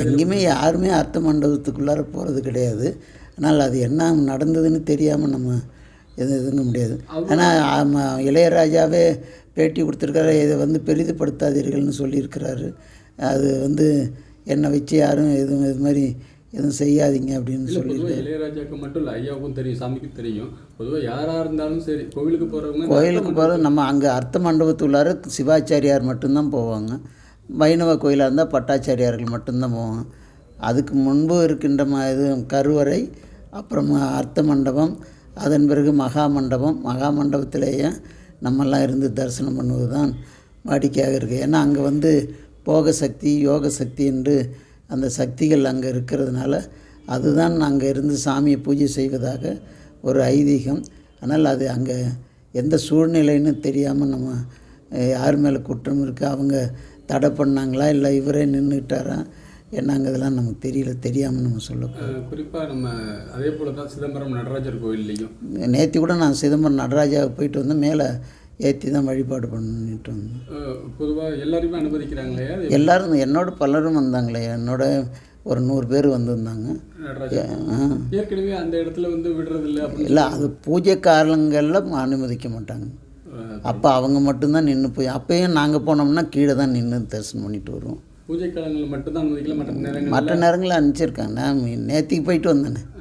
எங்கேயுமே யாருமே அர்த்த மண்டபத்துக்குள்ளார போகிறது கிடையாது. ஆனால் அது என்ன நடந்ததுன்னு தெரியாமல் நம்ம இதுங்க முடியாது. ஆனால் இளையராஜாவே பேட்டி கொடுத்துருக்காரு, இதை பெரிதுபடுத்தாதீர்கள்னு சொல்லியிருக்கிறாரு. அது என்னை வச்சு யாரும் எதுவும் இது மாதிரி எதுவும் செய்யாதீங்க அப்படின்னு சொல்லியிருக்காரு. இளையராஜாவுக்கு மட்டும் இல்லை, ஐயாவுக்கும் தெரியும், சாமிக்கு தெரியும். பொதுவாக யாராக இருந்தாலும் சரி, கோவிலுக்கு போகிறது நம்ம அங்கே அர்த்த மண்டபத்துள்ளார சிவாச்சாரியார் மட்டும்தான் போவாங்க. வைணவ கோயிலாக இருந்தால் பட்டாச்சாரியார்கள் மட்டும்தான் போவாங்க. அதுக்கு முன்பு இருக்கின்ற இது கருவறை, அப்புறமா அர்த்த மண்டபம், அதன் பிறகு மகா மண்டபம். மகா மண்டபத்திலேயே நம்மெல்லாம் இருந்து தரிசனம் பண்ணுவது தான் வாடிக்கையாக இருக்குது. ஏன்னா அங்கே போக சக்தி, யோக சக்தி என்று அந்த சக்திகள் அங்கே இருக்கிறதுனால அதுதான் அங்கே இருந்து சாமியை பூஜை செய்வதாக ஒரு ஐதீகம். ஆனால் அது அங்கே எந்த சூழ்நிலைன்னு தெரியாமல் நம்ம யார் மேலே குற்றம் இருக்குது, அவங்க தடை பண்ணாங்களா இல்லை இவரே நின்றுட்டாரா என்னங்கிறதுலாம் நமக்கு தெரியாமல் நம்ம சொல்லக்கூடாது. குறிப்பாக நம்ம அதே போல் தான் சிதம்பரம் நடராஜர் கோயில்லையும் நேற்று கூட நான் சிதம்பரம் நடராஜாவுக்கு போயிட்டு வந்து மேலே ஏற்றி தான் வழிபாடு பண்ணிட்டு வந்தேன். பொதுவாக எல்லாருமே அனுமதிக்கிறாங்களே? எல்லோரும் என்னோட பலரும் வந்தாங்களே, என்னோட ஒரு 100 பேர் வந்திருந்தாங்க. ஏற்கனவே அந்த இடத்துல விடுறதில்ல இல்லை, அது பூஜை காலங்களில் அனுமதிக்க மாட்டாங்க. அப்போ அவங்க மட்டும்தான் நின்று போய், அப்போயும் நாங்கள் போனோம்னா கீழே தான் நின்று தரிசனம் பண்ணிட்டு வருவோம். பூஜை காலங்களில் மட்டும்தான் அனுமதிக்கல, மற்ற நேரங்களில் அனுப்பிச்சிருக்காங்க. நான் நேற்றுக்கு போயிட்டு வந்தேனே.